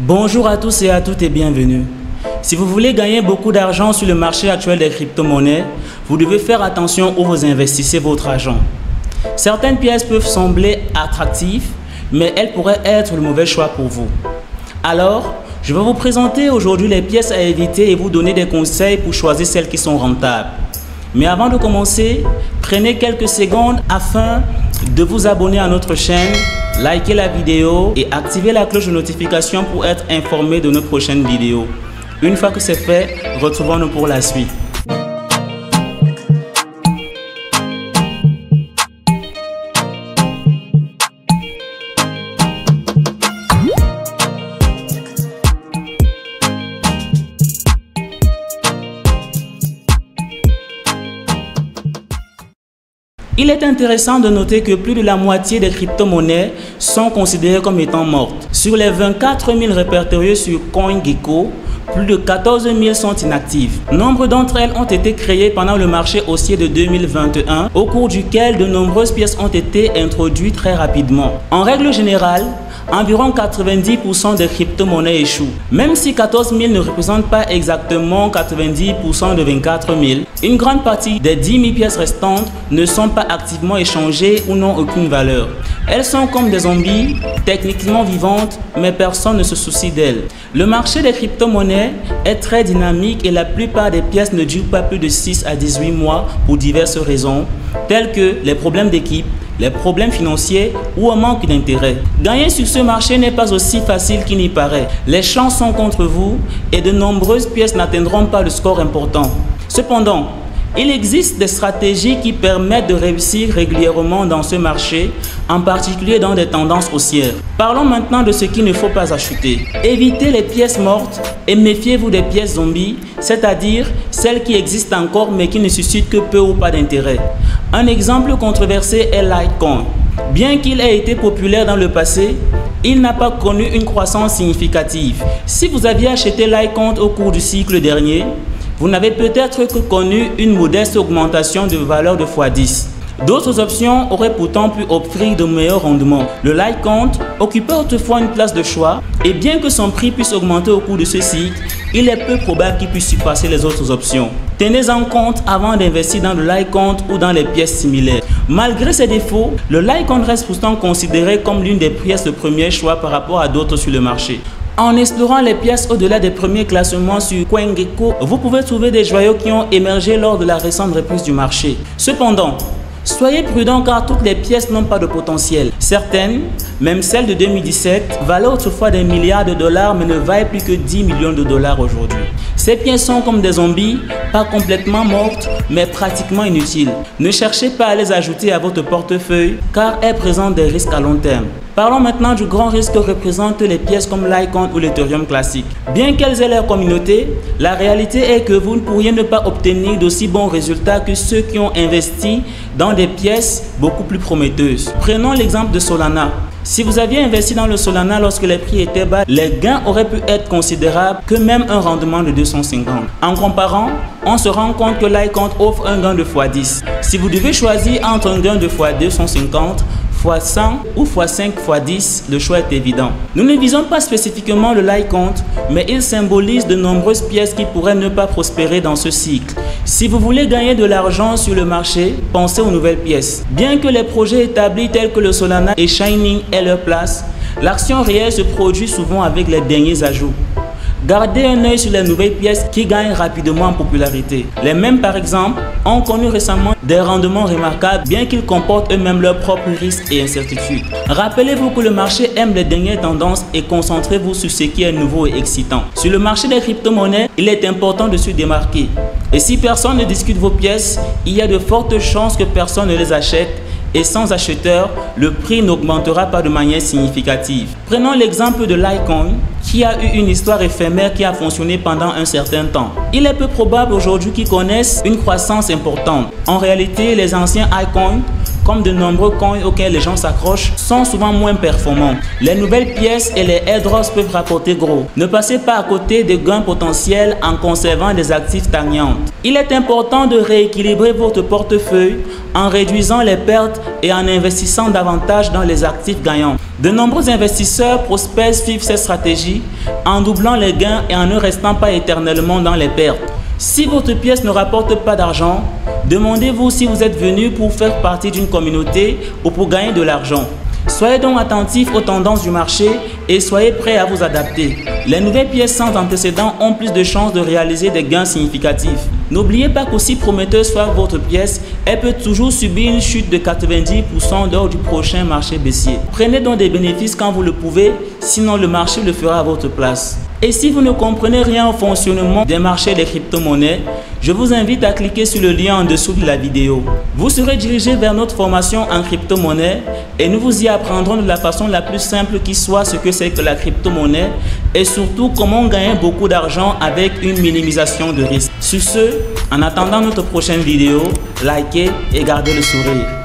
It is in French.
Bonjour à tous et à toutes et bienvenue. Si vous voulez gagner beaucoup d'argent sur le marché actuel des crypto-monnaies, vous devez faire attention où vous investissez votre argent. Certaines pièces peuvent sembler attractives, mais elles pourraient être le mauvais choix pour vous. Alors, je vais vous présenter aujourd'hui les pièces à éviter et vous donner des conseils pour choisir celles qui sont rentables. Mais avant de commencer, prenez quelques secondes afin de vous abonner à notre chaîne, liker la vidéo et activer la cloche de notification pour être informé de nos prochaines vidéos. Une fois que c'est fait, retrouvons-nous pour la suite. Il est intéressant de noter que plus de la moitié des crypto-monnaies sont considérées comme étant mortes. Sur les 24 000 répertoriées sur CoinGecko, plus de 14 000 sont inactives. Nombre d'entre elles ont été créées pendant le marché haussier de 2021, au cours duquel de nombreuses pièces ont été introduites très rapidement. En règle générale, environ 90% des crypto-monnaies échouent. Même si 14 000 ne représentent pas exactement 90% de 24 000, une grande partie des 10 000 pièces restantes ne sont pas activement échangées ou n'ont aucune valeur. Elles sont comme des zombies, techniquement vivantes, mais personne ne se soucie d'elles. Le marché des crypto-monnaies est très dynamique et la plupart des pièces ne durent pas plus de 6 à 18 mois pour diverses raisons, telles que les problèmes d'équipe, les problèmes financiers ou un manque d'intérêt. Gagner sur ce marché n'est pas aussi facile qu'il n'y paraît. Les chances sont contre vous et de nombreuses pièces n'atteindront pas le score important. Cependant, il existe des stratégies qui permettent de réussir régulièrement dans ce marché, en particulier dans des tendances haussières. Parlons maintenant de ce qu'il ne faut pas acheter. Évitez les pièces mortes et méfiez-vous des pièces zombies, c'est-à-dire celles qui existent encore mais qui ne suscitent que peu ou pas d'intérêt. Un exemple controversé est Litecoin. Bien qu'il ait été populaire dans le passé, il n'a pas connu une croissance significative. Si vous aviez acheté Litecoin au cours du cycle dernier, vous n'avez peut-être que connu une modeste augmentation de valeur de x10. D'autres options auraient pourtant pu offrir de meilleurs rendements. Le Litecoin occupait autrefois une place de choix et bien que son prix puisse augmenter au cours de ce cycle, il est peu probable qu'il puisse surpasser les autres options. Tenez-en compte avant d'investir dans le Litecoin ou dans les pièces similaires. Malgré ses défauts, le Litecoin reste pourtant considéré comme l'une des pièces de premier choix par rapport à d'autres sur le marché. En explorant les pièces au-delà des premiers classements sur CoinGecko, vous pouvez trouver des joyaux qui ont émergé lors de la récente reprise du marché. Cependant, soyez prudents car toutes les pièces n'ont pas de potentiel. Certaines, même celles de 2017, valaient autrefois des milliards de dollars mais ne valent plus que 10 millions de dollars aujourd'hui. Ces pièces sont comme des zombies, pas complètement mortes mais pratiquement inutiles. Ne cherchez pas à les ajouter à votre portefeuille car elles présentent des risques à long terme. Parlons maintenant du grand risque que représentent les pièces comme Litecoin ou l'Ethereum classique. Bien qu'elles aient leur communauté, la réalité est que vous ne pourriez ne pas obtenir d'aussi bons résultats que ceux qui ont investi dans des pièces beaucoup plus prometteuses. Prenons l'exemple de Solana. Si vous aviez investi dans le Solana lorsque les prix étaient bas, les gains auraient pu être considérables que même un rendement de 250. En comparant, on se rend compte que Litecoin offre un gain de x10. Si vous devez choisir entre un gain de x250, x100 ou x5, x10, le choix est évident. Nous ne visons pas spécifiquement le Litecoin, mais il symbolise de nombreuses pièces qui pourraient ne pas prospérer dans ce cycle. Si vous voulez gagner de l'argent sur le marché, pensez aux nouvelles pièces. Bien que les projets établis tels que le Solana et Shining aient leur place, l'action réelle se produit souvent avec les derniers ajouts. Gardez un œil sur les nouvelles pièces qui gagnent rapidement en popularité. Les mêmes par exemple ont connu récemment des rendements remarquables bien qu'ils comportent eux-mêmes leurs propres risques et incertitudes. Rappelez-vous que le marché aime les dernières tendances et concentrez-vous sur ce qui est nouveau et excitant. Sur le marché des crypto-monnaies, il est important de se démarquer. Et si personne ne discute vos pièces, il y a de fortes chances que personne ne les achète. Et sans acheteur, le prix n'augmentera pas de manière significative. Prenons l'exemple de Litecoin qui a eu une histoire éphémère qui a fonctionné pendant un certain temps. Il est peu probable aujourd'hui qu'ils connaissent une croissance importante. En réalité, les anciens altcoins, comme de nombreux coins auxquels les gens s'accrochent, sont souvent moins performants. Les nouvelles pièces et les airdrops peuvent rapporter gros. Ne passez pas à côté des gains potentiels en conservant des actifs stagnants. Il est important de rééquilibrer votre portefeuille en réduisant les pertes et en investissant davantage dans les actifs gagnants. De nombreux investisseurs prospèrent suivent cette stratégie en doublant les gains et en ne restant pas éternellement dans les pertes. Si votre pièce ne rapporte pas d'argent, demandez-vous si vous êtes venu pour faire partie d'une communauté ou pour gagner de l'argent. Soyez donc attentifs aux tendances du marché et soyez prêts à vous adapter. Les nouvelles pièces sans antécédent ont plus de chances de réaliser des gains significatifs. N'oubliez pas qu'aussi prometteuse soit votre pièce, elle peut toujours subir une chute de 90% lors du prochain marché baissier. Prenez donc des bénéfices quand vous le pouvez, sinon le marché le fera à votre place. Et si vous ne comprenez rien au fonctionnement des marchés des crypto-monnaies, je vous invite à cliquer sur le lien en dessous de la vidéo. Vous serez dirigé vers notre formation en crypto-monnaie et nous vous y apprendrons de la façon la plus simple qui soit ce que c'est que la crypto-monnaie et surtout comment gagner beaucoup d'argent avec une minimisation de risque. Sur ce, en attendant notre prochaine vidéo, likez et gardez le sourire.